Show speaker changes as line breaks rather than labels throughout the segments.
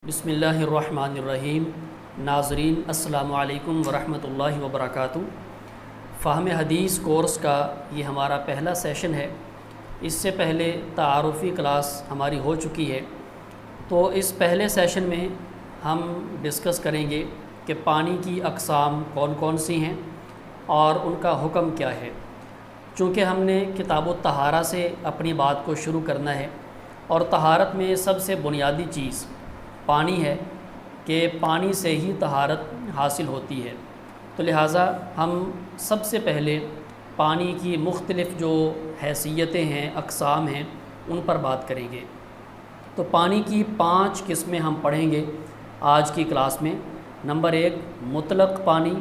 بسم اللہ الرحمن الرحیم۔ ناظرین السلام علیکم ورحمۃ اللہ وبرکاتہ۔ فہم حدیث کورس کا یہ ہمارا پہلا سیشن ہے۔ اس سے پہلے تعارفی کلاس ہماری ہو چکی ہے، تو اس پہلے سیشن میں ہم ڈسکس کریں گے کہ پانی کی اقسام کون کون سی ہیں اور ان کا حکم کیا ہے۔ چونکہ ہم نے کتاب الطہارہ سے اپنی بات کو شروع کرنا ہے، اور طہارت میں سب سے بنیادی چیز پانی ہے کہ پانی سے ہی طہارت حاصل ہوتی ہے۔ تو لہٰذا ہم سب سے پہلے پانی کی مختلف جو حیثیتیں ہیں، اقسام ہیں، ان پر بات کریں گے۔ تو پانی کی 5 قسمیں ہم پڑھیں گے آج کی کلاس میں۔ نمبر 1 مطلق پانی،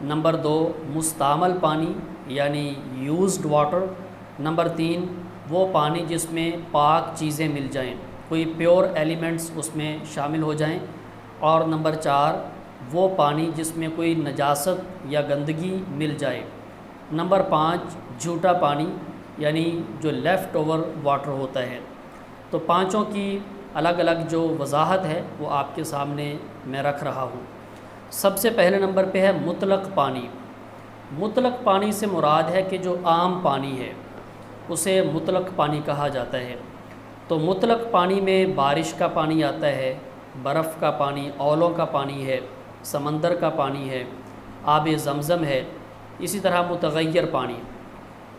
نمبر 2 مستعمل پانی یعنی یوزڈ واٹر، نمبر 3 وہ پانی جس میں پاک چیزیں مل جائیں، کوئی پیور ایلیمنٹس اس میں شامل ہو جائیں، اور نمبر 4 وہ پانی جس میں کوئی نجاست یا گندگی مل جائے، نمبر 5 جھوٹا پانی یعنی جو لیفٹ اوور واٹر ہوتا ہے۔ تو پانچوں کی الگ الگ جو وضاحت ہے وہ آپ کے سامنے میں رکھ رہا ہوں۔ سب سے پہلے نمبر پہ ہے مطلق پانی۔ مطلق پانی سے مراد ہے کہ جو عام پانی ہے اسے مطلق پانی کہا جاتا ہے۔ تو مطلق پانی میں بارش کا پانی آتا ہے، برف کا پانی، اولوں کا پانی ہے، سمندر کا پانی ہے، آب زمزم ہے، اسی طرح متغیر پانی۔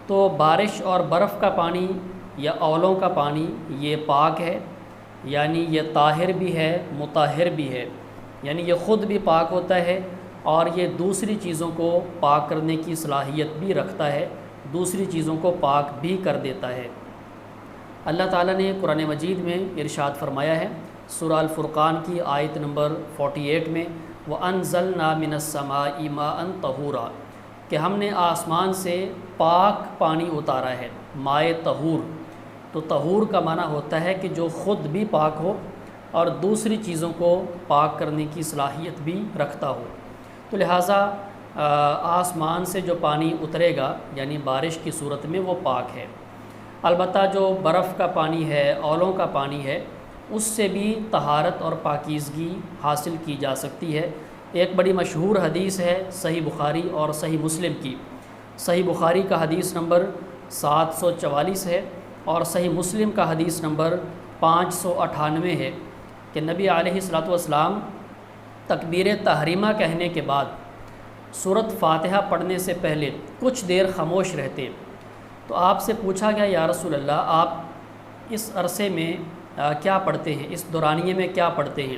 تو بارش اور برف کا پانی یا اولوں کا پانی یہ پاک ہے، یعنی یہ طاہر بھی ہے، مطہر بھی ہے، یعنی یہ خود بھی پاک ہوتا ہے اور یہ دوسری چیزوں کو پاک کرنے کی صلاحیت بھی رکھتا ہے، دوسری چیزوں کو پاک بھی کر دیتا ہے۔ اللہ تعالیٰ نے قرآن مجید میں ارشاد فرمایا ہے سورہ الفرقان کی آیت نمبر 48 میں، وَأَنزَلْنَا مِنَ السَّمَاءِ مَاءً طَهُورًا، کہ ہم نے آسمان سے پاک پانی اتارا ہے، مائے طہور۔ تو طہور کا معنی ہوتا ہے کہ جو خود بھی پاک ہو اور دوسری چیزوں کو پاک کرنے کی صلاحیت بھی رکھتا ہو۔ تو لہٰذا آسمان سے جو پانی اترے گا یعنی بارش کی صورت میں وہ پاک ہے۔ البتہ جو برف کا پانی ہے، اولوں کا پانی ہے، اس سے بھی طہارت اور پاکیزگی حاصل کی جا سکتی ہے۔ ایک بڑی مشہور حدیث ہے صحیح بخاری اور صحیح مسلم کی۔ صحیح بخاری کا حدیث نمبر 744 ہے اور صحیح مسلم کا حدیث نمبر 598 ہے کہ نبی علیہ الصلوۃ والسلام تکبیر تحریمہ کہنے کے بعد سورۃ فاتحہ پڑھنے سے پہلے کچھ دیر خاموش رہتے۔ تو آپ سے پوچھا گیا یا رسول اللہ آپ اس عرصے میں کیا پڑھتے ہیں، اس دورانیے میں کیا پڑھتے ہیں؟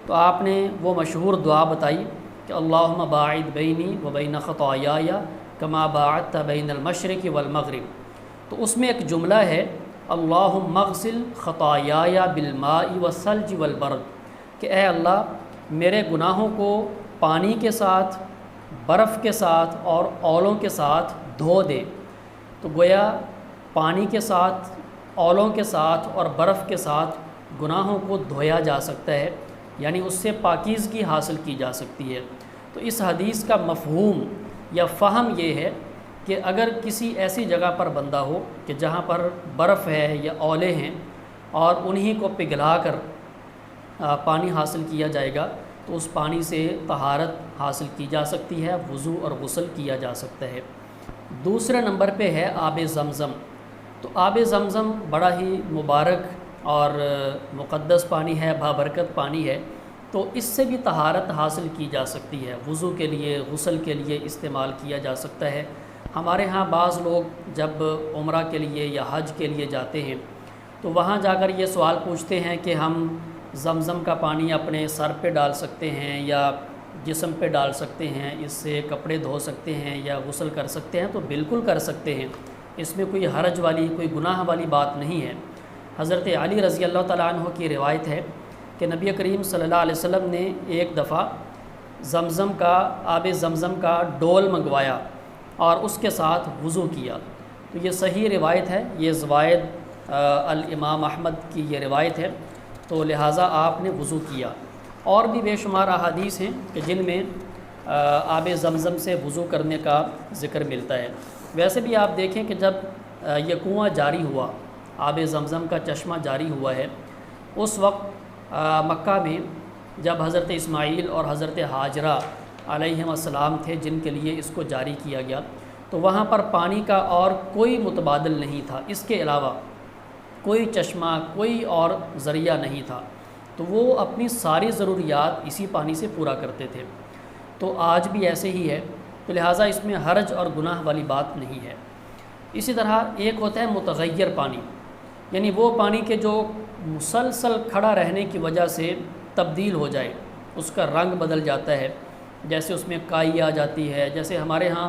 تو آپ نے وہ مشہور دعا بتائی کہ اللہم باعد بینی و بین خطایای کما باعدت بین المشرق والمغرب۔ تو اس میں ایک جملہ ہے اللہم اغسل خطایای بالماء والثلج والبرد، کہ اے اللہ میرے گناہوں کو پانی کے ساتھ، برف کے ساتھ اور اولوں کے ساتھ دھو دے۔ تو گویا پانی کے ساتھ، اولوں کے ساتھ اور برف کے ساتھ گناہوں کو دھویا جا سکتا ہے، یعنی اس سے پاکیزگی حاصل کی جا سکتی ہے۔ تو اس حدیث کا مفہوم یا فہم یہ ہے کہ اگر کسی ایسی جگہ پر بندہ ہو کہ جہاں پر برف ہے یا اولے ہیں اور انہی کو پگھلا کر پانی حاصل کیا جائے گا تو اس پانی سے طہارت حاصل کی جا سکتی ہے، وضو اور غسل کیا جا سکتا ہے۔ دوسرے نمبر پہ ہے آب زمزم۔ تو آب زمزم بڑا ہی مبارک اور مقدس پانی ہے، بابرکت پانی ہے، تو اس سے بھی طہارت حاصل کی جا سکتی ہے، وضو کے لیے، غسل کے لیے استعمال کیا جا سکتا ہے۔ ہمارے ہاں بعض لوگ جب عمرہ کے لیے یا حج کے لیے جاتے ہیں تو وہاں جا کر یہ سوال پوچھتے ہیں کہ ہم زمزم کا پانی اپنے سر پہ ڈال سکتے ہیں یا جسم پہ ڈال سکتے ہیں، اس سے کپڑے دھو سکتے ہیں یا غسل کر سکتے ہیں؟ تو بالکل کر سکتے ہیں، اس میں کوئی حرج والی، کوئی گناہ والی بات نہیں ہے۔ حضرت علی رضی اللہ تعالیٰ عنہ کی روایت ہے کہ نبی کریم صلی اللہ علیہ وسلم نے ایک دفعہ زمزم کا، آب زمزم کا ڈول منگوایا اور اس کے ساتھ وضو کیا۔ تو یہ صحیح روایت ہے، یہ زوائد الامام احمد کی یہ روایت ہے، تو لہٰذا آپ نے وضو کیا۔ اور بھی بے شمار احادیث ہیں کہ جن میں آب زمزم سے وضو کرنے کا ذکر ملتا ہے۔ ویسے بھی آپ دیکھیں کہ جب یہ کنواں جاری ہوا، آب زمزم کا چشمہ جاری ہوا ہے، اس وقت مکہ میں جب حضرت اسماعیل اور حضرت ہاجرہ علیہم السلام تھے جن کے لیے اس کو جاری کیا گیا، تو وہاں پر پانی کا اور کوئی متبادل نہیں تھا، اس کے علاوہ کوئی چشمہ، کوئی اور ذریعہ نہیں تھا، تو وہ اپنی ساری ضروریات اسی پانی سے پورا کرتے تھے۔ تو آج بھی ایسے ہی ہے، تو لہٰذا اس میں حرج اور گناہ والی بات نہیں ہے۔ اسی طرح ایک ہوتا ہے متغیر پانی، یعنی وہ پانی کے جو مسلسل کھڑا رہنے کی وجہ سے تبدیل ہو جائے، اس کا رنگ بدل جاتا ہے، جیسے اس میں کائی آ جاتی ہے۔ جیسے ہمارے ہاں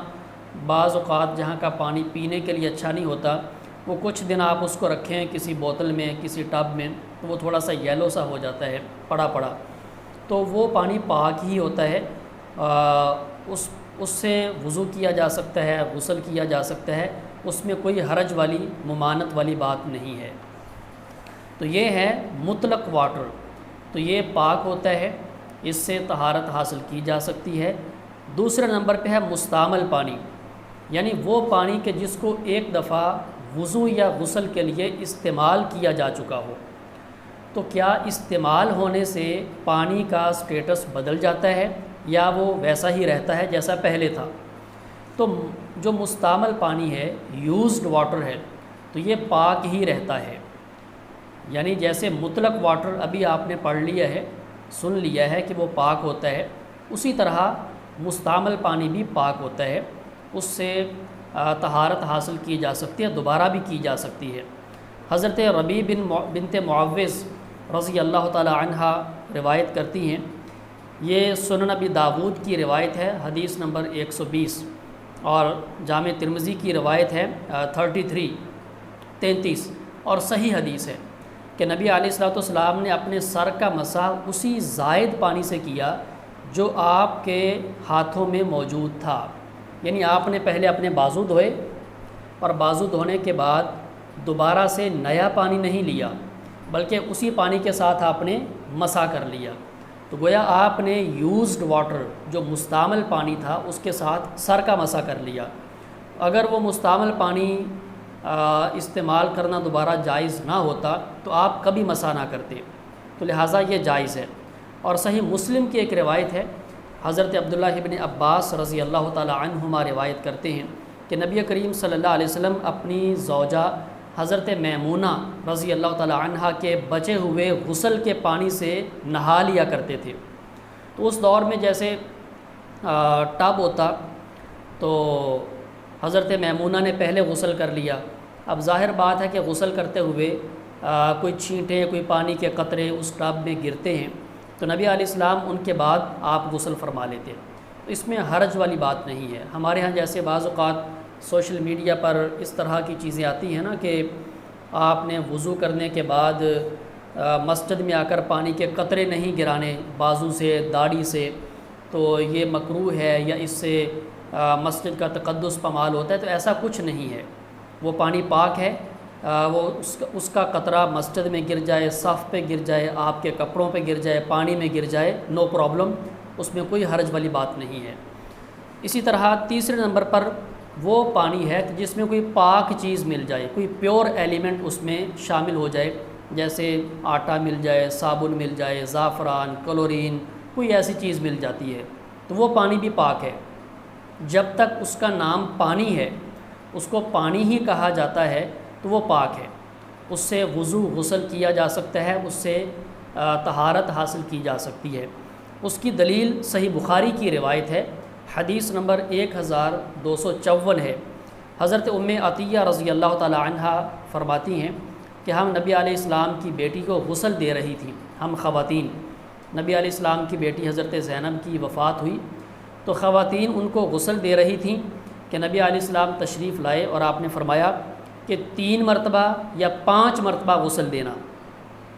بعض اوقات جہاں کا پانی پینے کے لیے اچھا نہیں ہوتا، وہ کچھ دن آپ اس کو رکھیں کسی بوتل میں، کسی ٹب میں، تو وہ تھوڑا سا یلو سا ہو جاتا ہے، پڑا پڑا، تو وہ پانی پاک ہی ہوتا ہے، اس سے وضو کیا جا سکتا ہے، غسل کیا جا سکتا ہے، اس میں کوئی حرج والی ممانعت والی بات نہیں ہے۔ تو یہ ہے مطلق واٹر، تو یہ پاک ہوتا ہے، اس سے طہارت حاصل کی جا سکتی ہے۔ دوسرے نمبر پہ ہے مستعمل پانی، یعنی وہ پانی کہ جس کو ایک دفعہ وضو یا غسل کے لیے استعمال کیا جا چکا ہو۔ تو کیا استعمال ہونے سے پانی کا سٹیٹس بدل جاتا ہے یا وہ ویسا ہی رہتا ہے جیسا پہلے تھا؟ تو جو مستعمل پانی ہے، یوزڈ واٹر ہے، تو یہ پاک ہی رہتا ہے۔ یعنی جیسے مطلق واٹر ابھی آپ نے پڑھ لیا ہے، سن لیا ہے کہ وہ پاک ہوتا ہے، اسی طرح مستعمل پانی بھی پاک ہوتا ہے، اس سے طہارت حاصل کی جا سکتی ہے، دوبارہ بھی کی جا سکتی ہے۔ حضرت ربیع بنت معوذ رضی اللہ تعالی عنہ روایت کرتی ہیں، یہ سنن ابی داود کی روایت ہے، حدیث نمبر 120، اور جامع ترمذی کی روایت ہے 33 اور صحیح حدیث ہے کہ نبی علیہ السلام نے اپنے سر کا مسح اسی زائد پانی سے کیا جو آپ کے ہاتھوں میں موجود تھا۔ یعنی آپ نے پہلے اپنے بازو دھوئے اور بازو دھونے کے بعد دوبارہ سے نیا پانی نہیں لیا، بلکہ اسی پانی کے ساتھ آپ نے مسح کر لیا۔ تو گویا آپ نے یوزڈ واٹر جو مستعمل پانی تھا اس کے ساتھ سر کا مسح کر لیا۔ اگر وہ مستعمل پانی استعمال کرنا دوبارہ جائز نہ ہوتا تو آپ کبھی مسح نہ کرتے، تو لہٰذا یہ جائز ہے۔ اور صحیح مسلم کی ایک روایت ہے، حضرت عبداللہ ابن عباس رضی اللہ تعالی عنہما روایت کرتے ہیں کہ نبی کریم صلی اللہ علیہ وسلم اپنی زوجہ حضرت میمونہ رضی اللہ تعالی عنہ کے بچے ہوئے غسل کے پانی سے نہا لیا کرتے تھے۔ تو اس دور میں جیسے ٹب ہوتا تو حضرت میمونہ نے پہلے غسل کر لیا، اب ظاہر بات ہے کہ غسل کرتے ہوئے کوئی چھینٹیں، کوئی پانی کے قطرے اس ٹب میں گرتے ہیں، تو نبی علیہ السلام ان کے بعد آپ غسل فرما لیتے، تو اس میں حرج والی بات نہیں ہے۔ ہمارے ہاں جیسے بعض اوقات سوشل میڈیا پر اس طرح کی چیزیں آتی ہیں نا کہ آپ نے وضو کرنے کے بعد مسجد میں آ کر پانی کے قطرے نہیں گرانے بازو سے، داڑھی سے، تو یہ مکروہ ہے یا اس سے مسجد کا تقدس پامال ہوتا ہے، تو ایسا کچھ نہیں ہے۔ وہ پانی پاک ہے، وہ اس کا قطرہ مسجد میں گر جائے، صف پہ گر جائے، آپ کے کپڑوں پہ گر جائے، پانی میں گر جائے، نو پرابلم، اس میں کوئی حرج والی بات نہیں ہے۔ اسی طرح تیسرے نمبر پر وہ پانی ہے جس میں کوئی پاک چیز مل جائے، کوئی پیور ایلیمنٹ اس میں شامل ہو جائے، جیسے آٹا مل جائے، صابن مل جائے، زعفران، کلورین، کوئی ایسی چیز مل جاتی ہے، تو وہ پانی بھی پاک ہے۔ جب تک اس کا نام پانی ہے، اس کو پانی ہی کہا جاتا ہے، تو وہ پاک ہے، اس سے وضو غسل کیا جا سکتا ہے، اس سے طہارت حاصل کی جا سکتی ہے۔ اس کی دلیل صحیح بخاری کی روایت ہے، حدیث نمبر 1254 ہے۔ حضرت ام عطیہ رضی اللہ تعالی عنہ فرماتی ہیں کہ ہم نبی علیہ السلام کی بیٹی کو غسل دے رہی تھیں، ہم خواتین، نبی علیہ السلام کی بیٹی حضرت زینب کی وفات ہوئی، تو خواتین ان کو غسل دے رہی تھیں کہ نبی علیہ السلام تشریف لائے اور آپ نے فرمایا کہ 3 مرتبہ یا 5 مرتبہ غسل دینا،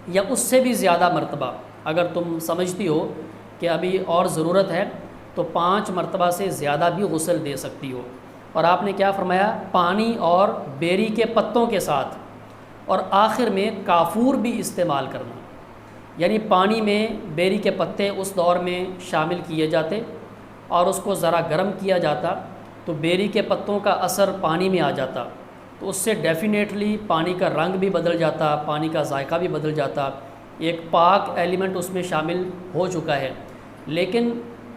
یا اس سے بھی زیادہ مرتبہ، اگر تم سمجھتی ہو کہ ابھی اور ضرورت ہے تو 5 مرتبہ سے زیادہ بھی غسل دے سکتی ہو۔ اور آپ نے کیا فرمایا؟ پانی اور بیری کے پتوں کے ساتھ، اور آخر میں کافور بھی استعمال کرنا، یعنی پانی میں بیری کے پتے اس دور میں شامل کیے جاتے اور اس کو ذرا گرم کیا جاتا تو بیری کے پتوں کا اثر پانی میں آ جاتا، تو اس سے ڈیفینیٹلی پانی کا رنگ بھی بدل جاتا، پانی کا ذائقہ بھی بدل جاتا، ایک پاک ایلیمنٹ اس میں شامل ہو چکا ہے، لیکن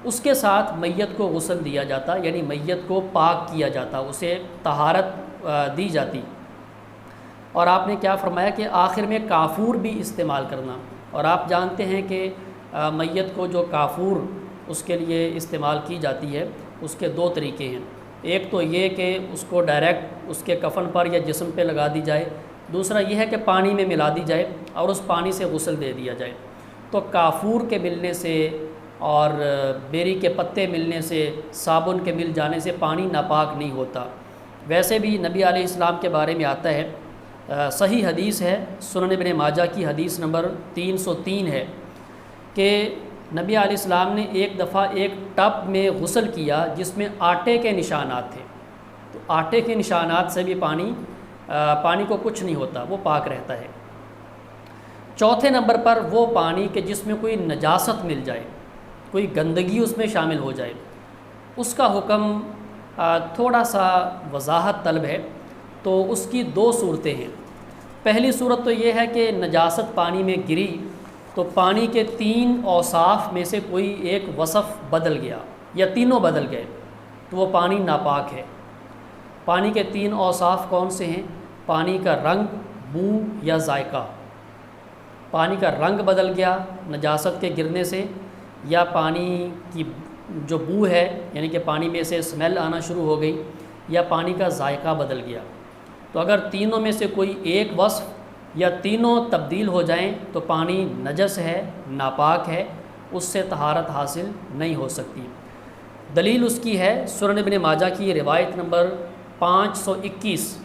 اس کے ساتھ میت کو غسل دیا جاتا، یعنی میت کو پاک کیا جاتا، اسے طہارت دی جاتی۔ اور آپ نے کیا فرمایا کہ آخر میں کافور بھی استعمال کرنا، اور آپ جانتے ہیں کہ میت کو جو کافور اس کے لیے استعمال کی جاتی ہے اس کے دو طریقے ہیں۔ ایک تو یہ کہ اس کو ڈائریکٹ اس کے کفن پر یا جسم پہ لگا دی جائے، دوسرا یہ ہے کہ پانی میں ملا دی جائے اور اس پانی سے غسل دے دیا جائے۔ تو کافور کے ملنے سے اور بیری کے پتے ملنے سے، صابن کے مل جانے سے پانی ناپاک نہیں ہوتا۔ ویسے بھی نبی علیہ السلام کے بارے میں آتا ہے، صحیح حدیث ہے، سنن ابن ماجہ کی حدیث نمبر 303 ہے کہ نبی علیہ السلام نے ایک دفعہ ایک ٹب میں غسل کیا جس میں آٹے کے نشانات تھے۔ تو آٹے کے نشانات سے بھی پانی کو کچھ نہیں ہوتا، وہ پاک رہتا ہے۔ چوتھے نمبر پر وہ پانی کہ جس میں کوئی نجاست مل جائے، کوئی گندگی اس میں شامل ہو جائے، اس کا حکم تھوڑا سا وضاحت طلب ہے۔ تو اس کی دو صورتیں ہیں۔ پہلی صورت تو یہ ہے کہ نجاست پانی میں گری تو پانی کے 3 اوصاف میں سے کوئی ایک وصف بدل گیا یا تینوں بدل گئے تو وہ پانی ناپاک ہے۔ پانی کے 3 اوصاف کون سے ہیں؟ پانی کا رنگ، بو یا ذائقہ۔ پانی کا رنگ بدل گیا نجاست کے گرنے سے، یا پانی کی جو بو ہے یعنی کہ پانی میں سے اسمیل آنا شروع ہو گئی، یا پانی کا ذائقہ بدل گیا۔ تو اگر تینوں میں سے کوئی ایک وصف یا تینوں تبدیل ہو جائیں تو پانی نجس ہے، ناپاک ہے، اس سے طہارت حاصل نہیں ہو سکتی۔ دلیل اس کی ہے سنن ابن ماجہ کی روایت نمبر 521۔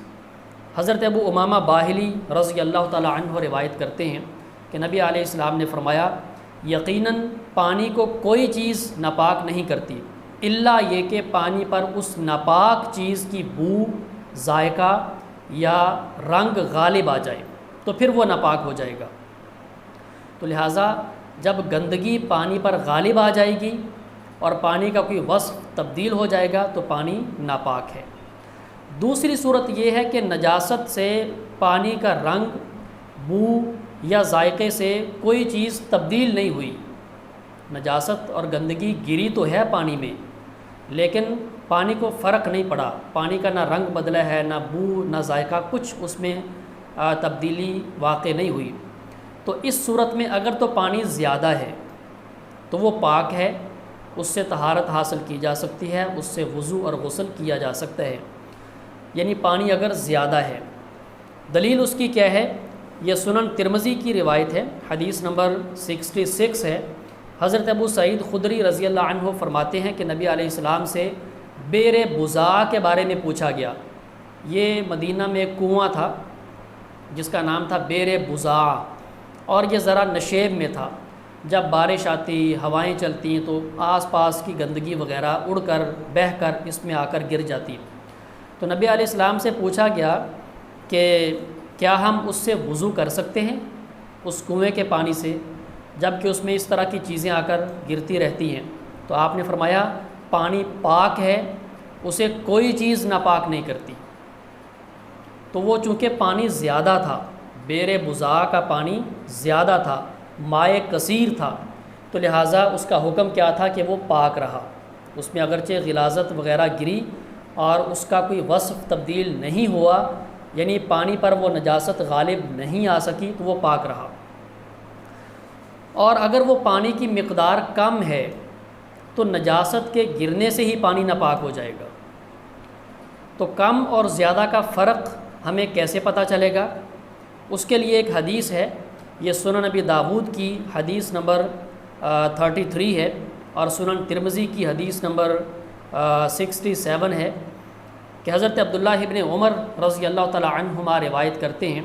حضرت ابو امامہ باہلی رضی اللہ تعالی عنہ روایت کرتے ہیں کہ نبی علیہ السلام نے فرمایا، یقیناً پانی کو کوئی چیز ناپاک نہیں کرتی الا یہ کہ پانی پر اس ناپاک چیز کی بو، ذائقہ یا رنگ غالب آ جائے تو پھر وہ ناپاک ہو جائے گا۔ تو لہٰذا جب گندگی پانی پر غالب آ جائے گی اور پانی کا کوئی وصف تبدیل ہو جائے گا تو پانی ناپاک ہے۔ دوسری صورت یہ ہے کہ نجاست سے پانی کا رنگ، بو یا ذائقے سے کوئی چیز تبدیل نہیں ہوئی، نجاست اور گندگی گری تو ہے پانی میں لیکن پانی کو فرق نہیں پڑا، پانی کا نہ رنگ بدلا ہے، نہ بو، نہ ذائقہ، کچھ اس میں تبدیلی واقع نہیں ہوئی۔ تو اس صورت میں اگر تو پانی زیادہ ہے تو وہ پاک ہے، اس سے طہارت حاصل کی جا سکتی ہے، اس سے وضو اور غسل کیا جا سکتا ہے، یعنی پانی اگر زیادہ ہے۔ دلیل اس کی کیا ہے؟ یہ سنن ترمذی کی روایت ہے، حدیث نمبر 66 ہے۔ حضرت ابو سعید خدری رضی اللہ عنہ فرماتے ہیں کہ نبی علیہ السلام سے بیر بزاع کے بارے میں پوچھا گیا۔ یہ مدینہ میں ایک کنواں تھا جس کا نام تھا بیر بزاع، اور یہ ذرا نشیب میں تھا۔ جب بارش آتی، ہوائیں چلتی تو آس پاس کی گندگی وغیرہ اڑ کر، بہہ کر اس میں آ کر گر جاتی۔ تو نبی علیہ السلام سے پوچھا گیا کہ کیا ہم اس سے وضو کر سکتے ہیں، اس کنویں کے پانی سے، جب کہ اس میں اس طرح کی چیزیں آ کر گرتی رہتی ہیں؟ تو آپ نے فرمایا پانی پاک ہے، اسے کوئی چیز ناپاک نہیں کرتی۔ تو وہ چونکہ پانی زیادہ تھا، بیر بزاع کا پانی زیادہ تھا، مائع کثیر تھا، تو لہٰذا اس کا حکم کیا تھا کہ وہ پاک رہا۔ اس میں اگرچہ غلاظت وغیرہ گری اور اس کا کوئی وصف تبدیل نہیں ہوا، یعنی پانی پر وہ نجاست غالب نہیں آ سکی، تو وہ پاک رہا۔ اور اگر وہ پانی کی مقدار کم ہے تو نجاست کے گرنے سے ہی پانی ناپاک ہو جائے گا۔ تو کم اور زیادہ کا فرق ہمیں کیسے پتہ چلے گا؟ اس کے لیے ایک حدیث ہے، یہ سنن نبی داود کی حدیث نمبر 33 ہے اور سنن ترمذی کی حدیث نمبر 67 ہے کہ حضرت عبداللہ ابن عمر رضی اللہ تعالی عنہما روایت کرتے ہیں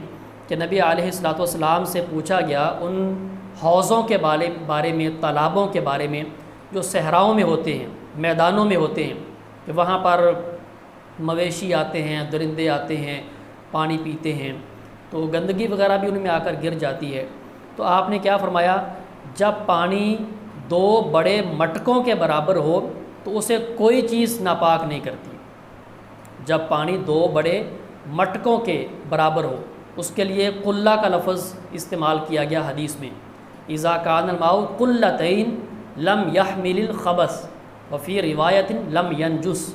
کہ نبی علیہ السلام سے پوچھا گیا ان حوضوں کے بارے میں، تالابوں کے بارے میں جو صحراؤں میں ہوتے ہیں، میدانوں میں ہوتے ہیں، کہ وہاں پر مویشی آتے ہیں، درندے آتے ہیں، پانی پیتے ہیں، تو گندگی وغیرہ بھی ان میں آ کر گر جاتی ہے۔ تو آپ نے کیا فرمایا؟ جب پانی 2 بڑے مٹکوں کے برابر ہو تو اسے کوئی چیز ناپاک نہیں کرتی۔ جب پانی 2 بڑے مٹکوں کے برابر ہو، اس کے لیے قلہ کا لفظ استعمال کیا گیا حدیث میں، اذا کان الماء قلتین لم یحمل الخبث وفی روایت لم ینجس۔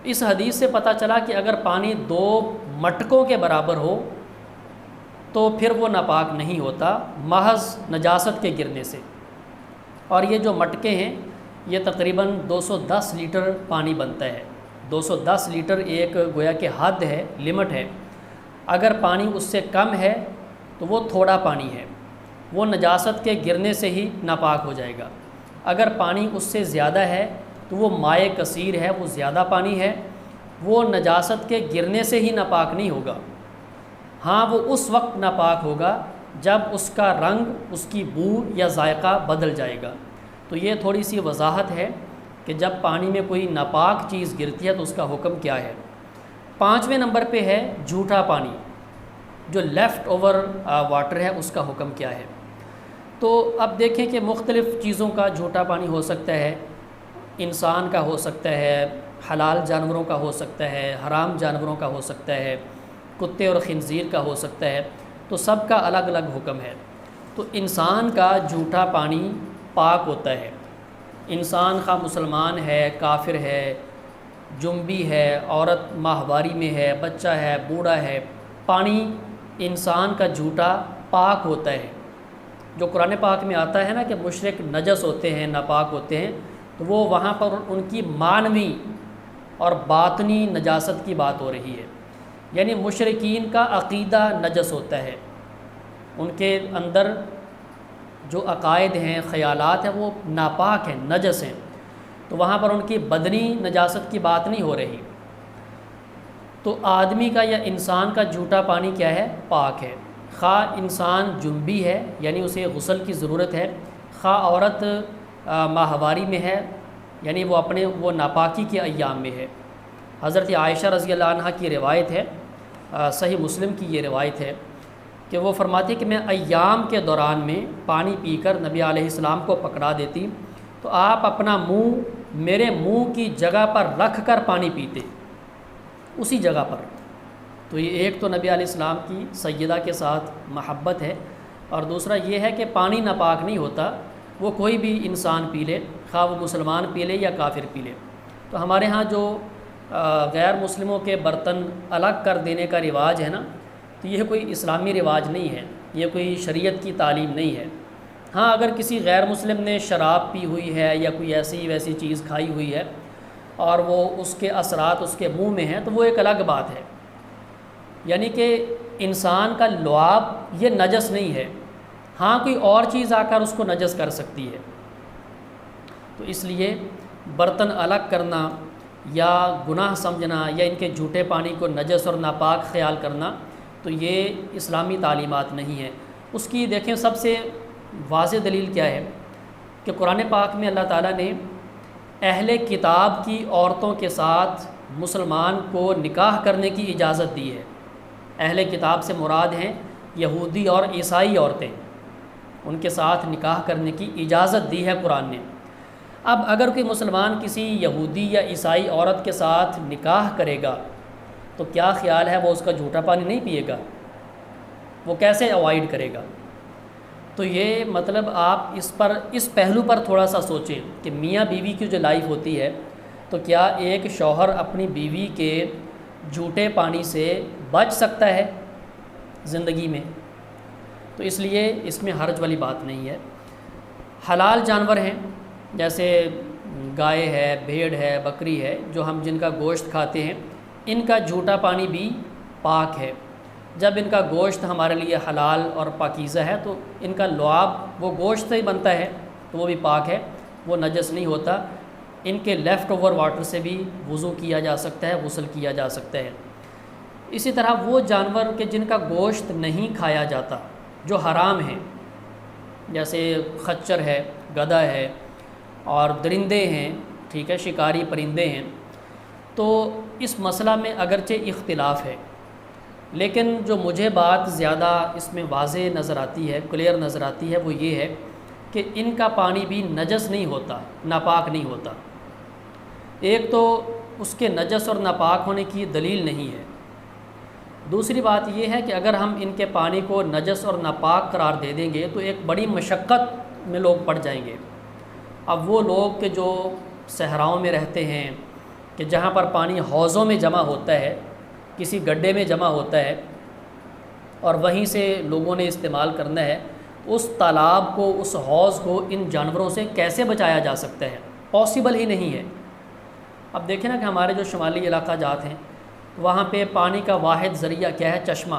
اس حدیث سے پتہ چلا کہ اگر پانی 2 مٹکوں کے برابر ہو تو پھر وہ ناپاک نہیں ہوتا محض نجاست کے گرنے سے۔ اور یہ جو مٹکے ہیں یہ تقریباً 210 لیٹر پانی بنتا ہے۔ 210 لیٹر ایک گویا کہ حد ہے، لمٹ ہے۔ اگر پانی اس سے کم ہے تو وہ تھوڑا پانی ہے، وہ نجاست کے گرنے سے ہی ناپاک ہو جائے گا۔ اگر پانی اس سے زیادہ ہے تو وہ مائع کثیر ہے، وہ زیادہ پانی ہے، وہ نجاست کے گرنے سے ہی ناپاک نہیں ہوگا۔ ہاں وہ اس وقت ناپاک ہوگا جب اس کا رنگ، اس کی بو یا ذائقہ بدل جائے گا۔ تو یہ تھوڑی سی وضاحت ہے کہ جب پانی میں کوئی ناپاک چیز گرتی ہے تو اس کا حکم کیا ہے۔ 5ویں نمبر پہ ہے جھوٹا پانی، جو لیفٹ اوور واٹر ہے، اس کا حکم کیا ہے۔ تو اب دیکھیں کہ مختلف چیزوں کا جھوٹا پانی ہو سکتا ہے، انسان کا ہو سکتا ہے، حلال جانوروں کا ہو سکتا ہے، حرام جانوروں کا ہو سکتا ہے، کتے اور خنزیر کا ہو سکتا ہے، تو سب کا الگ الگ حکم ہے۔ تو انسان کا جھوٹا پانی پاک ہوتا ہے۔ انسان خواہ مسلمان ہے، کافر ہے، جنبی ہے، عورت ماہواری میں ہے، بچہ ہے، بوڑھا ہے، پانی انسان کا جھوٹا پاک ہوتا ہے۔ جو قرآن پاک میں آتا ہے نا کہ مشرک نجس ہوتے ہیں، ناپاک ہوتے ہیں، تو وہ وہاں پر ان کی معنوی اور باطنی نجاست کی بات ہو رہی ہے۔ یعنی مشرکین کا عقیدہ نجس ہوتا ہے، ان کے اندر جو عقائد ہیں، خیالات ہیں، وہ ناپاک ہیں، نجس ہیں، تو وہاں پر ان کی بدنی نجاست کی بات نہیں ہو رہی۔ تو آدمی کا یا انسان کا جھوٹا پانی کیا ہے؟ پاک ہے۔ خواہ انسان جنبی ہے یعنی اسے غسل کی ضرورت ہے، خواہ عورت ماہواری میں ہے یعنی وہ ناپاکی کے ایام میں ہے۔ حضرت عائشہ رضی اللہ عنہ کی روایت ہے، صحیح مسلم کی یہ روایت ہے کہ وہ فرماتی کہ میں ایام کے دوران میں پانی پی کر نبی علیہ السلام کو پکڑا دیتی تو آپ اپنا منہ میرے منہ کی جگہ پر رکھ کر پانی پیتے، اسی جگہ پر۔ تو یہ ایک تو نبی علیہ السلام کی سیدہ کے ساتھ محبت ہے، اور دوسرا یہ ہے کہ پانی ناپاک نہیں ہوتا، وہ کوئی بھی انسان پی لے، خواہ وہ مسلمان پی لے یا کافر پی لے۔ تو ہمارے ہاں جو غیر مسلموں کے برتن الگ کر دینے کا رواج ہے نا، تو یہ کوئی اسلامی رواج نہیں ہے، یہ کوئی شریعت کی تعلیم نہیں ہے۔ ہاں اگر کسی غیر مسلم نے شراب پی ہوئی ہے یا کوئی ایسی ویسی چیز کھائی ہوئی ہے اور وہ اس کے اثرات اس کے منہ میں ہیں تو وہ ایک الگ بات ہے، یعنی کہ انسان کا لعاب یہ نجس نہیں ہے، ہاں کوئی اور چیز آ کر اس کو نجس کر سکتی ہے۔ تو اس لیے برتن الگ کرنا یا گناہ سمجھنا یا ان کے جھوٹے پانی کو نجس اور ناپاک خیال کرنا تو یہ اسلامی تعلیمات نہیں ہے۔ اس کی دیکھیں سب سے واضح دلیل کیا ہے کہ قرآن پاک میں اللہ تعالیٰ نے اہل کتاب کی عورتوں کے ساتھ مسلمان کو نکاح کرنے کی اجازت دی ہے۔ اہل کتاب سے مراد ہیں یہودی اور عیسائی عورتیں، ان کے ساتھ نکاح کرنے کی اجازت دی ہے قرآن نے۔ اب اگر کوئی مسلمان کسی یہودی یا عیسائی عورت کے ساتھ نکاح کرے گا تو کیا خیال ہے وہ اس کا جھوٹا پانی نہیں پیے گا؟ وہ کیسے اوائڈ کرے گا؟ تو یہ مطلب آپ اس پہلو پر تھوڑا سا سوچیں کہ میاں بیوی کی جو لائف ہوتی ہے تو کیا ایک شوہر اپنی بیوی کے جھوٹے پانی سے بچ سکتا ہے زندگی میں؟ تو اس لیے اس میں حرج والی بات نہیں ہے۔ حلال جانور ہیں جیسے گائے ہے، بھیڑ ہے، بکری ہے، جو ہم جن کا گوشت کھاتے ہیں، ان کا جھوٹا پانی بھی پاک ہے۔ جب ان کا گوشت ہمارے لیے حلال اور پاکیزہ ہے تو ان کا لعاب وہ گوشت سے ہی بنتا ہے تو وہ بھی پاک ہے، وہ نجس نہیں ہوتا۔ ان کے لیفٹ اوور واٹر سے بھی وضو کیا جا سکتا ہے، غسل کیا جا سکتا ہے۔ اسی طرح وہ جانور کہ جن کا گوشت نہیں کھایا جاتا، جو حرام ہیں، جیسے خچر ہے، گدھا ہے اور درندے ہیں، ٹھیک ہے، شکاری پرندے ہیں، تو اس مسئلہ میں اگرچہ اختلاف ہے، لیکن جو مجھے بات زیادہ اس میں واضح نظر آتی ہے، کلیئر نظر آتی ہے، وہ یہ ہے کہ ان کا پانی بھی نجس نہیں ہوتا، ناپاک نہیں ہوتا۔ ایک تو اس کے نجس اور ناپاک ہونے کی دلیل نہیں ہے، دوسری بات یہ ہے کہ اگر ہم ان کے پانی کو نجس اور ناپاک قرار دے دیں گے تو ایک بڑی مشقت میں لوگ پڑ جائیں گے۔ اب وہ لوگ کہ جو صحراؤں میں رہتے ہیں، کہ جہاں پر پانی حوضوں میں جمع ہوتا ہے، کسی گڈھے میں جمع ہوتا ہے اور وہیں سے لوگوں نے استعمال کرنا ہے، اس تالاب کو، اس حوض کو ان جانوروں سے کیسے بچایا جا سکتا ہے؟ پاسبل ہی نہیں ہے۔ اب دیکھیں نا کہ ہمارے جو شمالی علاقہ جات ہیں وہاں پہ پانی کا واحد ذریعہ کیا ہے؟ چشمہ۔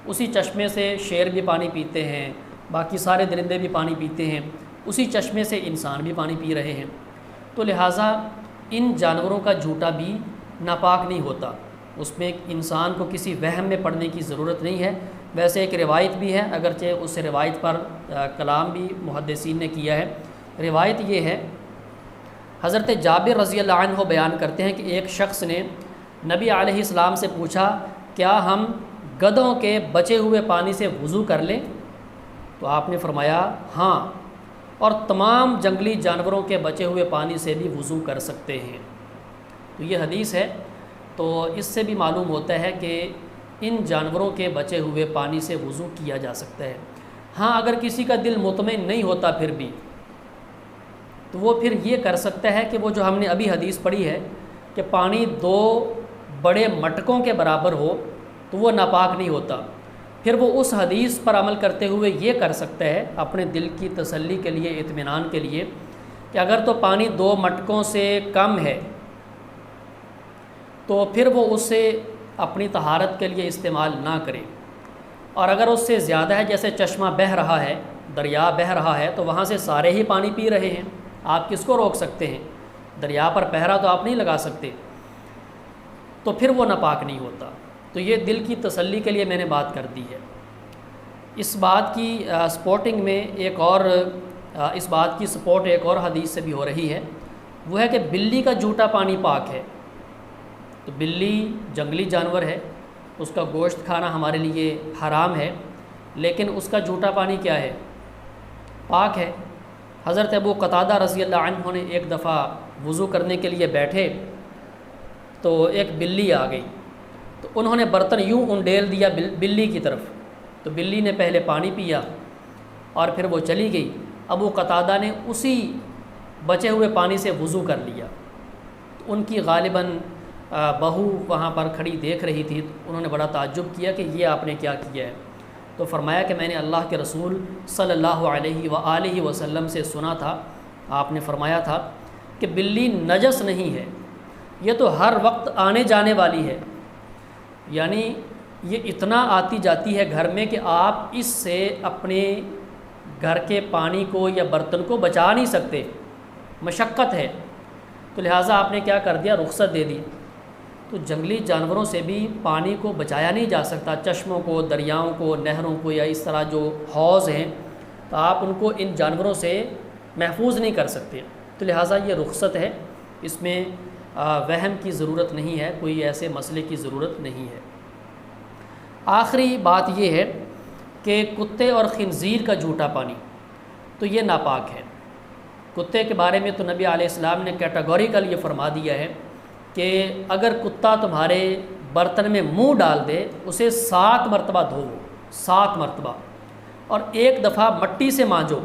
اسی چشمے سے شیر بھی پانی پیتے ہیں، باقی سارے درندے بھی پانی پیتے ہیں، اسی چشمے سے انسان بھی پانی پی رہے ہیں، تو لہٰذا ان جانوروں کا جھوٹا بھی ناپاک نہیں ہوتا، اس میں انسان کو کسی وہم میں پڑنے کی ضرورت نہیں ہے۔ ویسے ایک روایت بھی ہے، اگرچہ اس روایت پر کلام بھی محدثین نے کیا ہے۔ روایت یہ ہے، حضرت جابر رضی اللہ عنہ بیان کرتے ہیں کہ ایک شخص نے نبی علیہ السلام سے پوچھا، کیا ہم گدھوں کے بچے ہوئے پانی سے وضو کر لیں؟ تو آپ نے فرمایا ہاں، اور تمام جنگلی جانوروں کے بچے ہوئے پانی سے بھی وضو کر سکتے ہیں۔ تو یہ حدیث ہے، تو اس سے بھی معلوم ہوتا ہے کہ ان جانوروں کے بچے ہوئے پانی سے وضو کیا جا سکتا ہے۔ ہاں، اگر کسی کا دل مطمئن نہیں ہوتا پھر بھی، تو وہ پھر یہ کر سکتا ہے کہ وہ جو ہم نے ابھی حدیث پڑھی ہے کہ پانی 2 بڑے مٹکوں کے برابر ہو تو وہ ناپاک نہیں ہوتا، پھر وہ اس حدیث پر عمل کرتے ہوئے یہ کر سکتا ہے اپنے دل کی تسلی کے لیے، اطمینان کے لیے، کہ اگر تو پانی 2 مٹکوں سے کم ہے تو پھر وہ اس سے اپنی طہارت کے لیے استعمال نہ کرے، اور اگر اس سے زیادہ ہے، جیسے چشمہ بہہ رہا ہے، دریا بہہ رہا ہے، تو وہاں سے سارے ہی پانی پی رہے ہیں، آپ کس کو روک سکتے ہیں؟ دریا پر پہرا تو آپ نہیں لگا سکتے، تو پھر وہ ناپاک نہیں ہوتا۔ تو یہ دل کی تسلی کے لیے میں نے بات کر دی ہے۔ اس بات کی سپورٹنگ میں ایک اور اس بات کی سپورٹ ایک اور حدیث سے بھی ہو رہی ہے، وہ ہے کہ بلی کا جھوٹا پانی پاک ہے۔ تو بلی جنگلی جانور ہے، اس کا گوشت کھانا ہمارے لیے حرام ہے، لیکن اس کا جھوٹا پانی کیا ہے؟ پاک ہے۔ حضرت ابو قتادہ رضی اللہ عنہ نے ایک دفعہ وضو کرنے کے لیے بیٹھے تو ایک بلی آ گئی، تو انہوں نے برتن یوں انڈیل دیا بلی کی طرف، تو بلی نے پہلے پانی پیا اور پھر وہ چلی گئی۔ ابو قتادہ نے اسی بچے ہوئے پانی سے وضو کر لیا۔ ان کی غالباً بہو وہاں پر کھڑی دیکھ رہی تھی، انہوں نے بڑا تعجب کیا کہ یہ آپ نے کیا کیا ہے؟ تو فرمایا کہ میں نے اللہ کے رسول صلی اللہ علیہ وآلہ وسلم سے سنا تھا، آپ نے فرمایا تھا کہ بلی نجس نہیں ہے، یہ تو ہر وقت آنے جانے والی ہے، یعنی یہ اتنا آتی جاتی ہے گھر میں کہ آپ اس سے اپنے گھر کے پانی کو یا برتن کو بچا نہیں سکتے، مشقت ہے۔ تو لہٰذا آپ نے کیا کر دیا؟ رخصت دے دی۔ تو جنگلی جانوروں سے بھی پانی کو بچایا نہیں جا سکتا، چشموں کو، دریاؤں کو، نہروں کو، یا اس طرح جو حوض ہیں، تو آپ ان کو ان جانوروں سے محفوظ نہیں کر سکتے۔ تو لہٰذا یہ رخصت ہے، اس میں وہم کی ضرورت نہیں ہے، کوئی ایسے مسئلے کی ضرورت نہیں ہے۔ آخری بات یہ ہے کہ کتے اور خنزیر کا جھوٹا پانی تو یہ ناپاک ہے۔ کتے کے بارے میں تو نبی علیہ السلام نے کیٹاگوریکل یہ فرما دیا ہے کہ اگر کتا تمہارے برتن میں منہ ڈال دے، اسے 7 مرتبہ دھوو، 7 مرتبہ، اور 1 دفعہ مٹی سے مانجو۔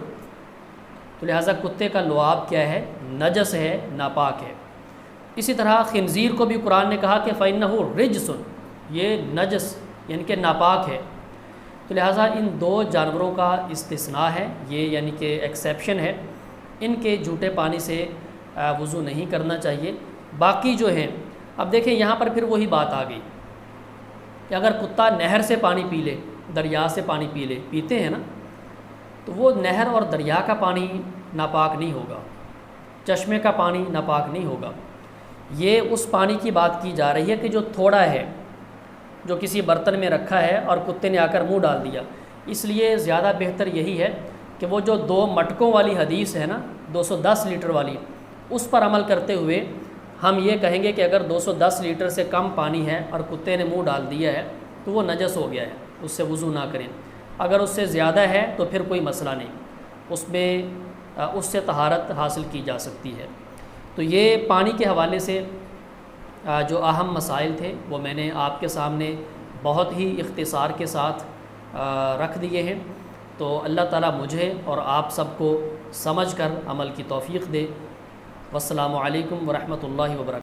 تو لہٰذا کتے کا لعاب کیا ہے؟ نجس ہے، ناپاک ہے۔ اسی طرح خنزیر کو بھی قرآن نے کہا کہ فَإِنَّهُ رِجْسٌ، یہ نجس یعنی کہ ناپاک ہے۔ تو لہٰذا ان 2 جانوروں کا استثناء ہے، یہ یعنی کہ ایکسیپشن ہے، ان کے جھوٹے پانی سے وضو نہیں کرنا چاہیے۔ باقی جو ہیں، اب دیکھیں یہاں پر پھر وہی بات آ گئی کہ اگر کتا نہر سے پانی پی لے، دریا سے پانی پی لے، پیتے ہیں نا، تو وہ نہر اور دریا کا پانی ناپاک نہیں ہوگا، چشمے کا پانی ناپاک نہیں ہوگا۔ یہ اس پانی کی بات کی جا رہی ہے کہ جو تھوڑا ہے، جو کسی برتن میں رکھا ہے اور کتے نے آ کر منہ ڈال دیا۔ اس لیے زیادہ بہتر یہی ہے کہ وہ جو 2 مٹکوں والی حدیث ہے نا، 210 لیٹر والی، اس پر عمل کرتے ہوئے ہم یہ کہیں گے کہ اگر 210 لیٹر سے کم پانی ہے اور کتے نے منہ ڈال دیا ہے تو وہ نجس ہو گیا ہے، اس سے وضو نہ کریں۔ اگر اس سے زیادہ ہے تو پھر کوئی مسئلہ نہیں، اس سے طہارت حاصل کی جا سکتی ہے۔ تو یہ پانی کے حوالے سے جو اہم مسائل تھے وہ میں نے آپ کے سامنے بہت ہی اختصار کے ساتھ رکھ دیے ہیں۔ تو اللہ تعالیٰ مجھے اور آپ سب کو سمجھ کر عمل کی توفیق دے۔ والسلام علیکم ورحمۃ اللہ وبرکاتہ۔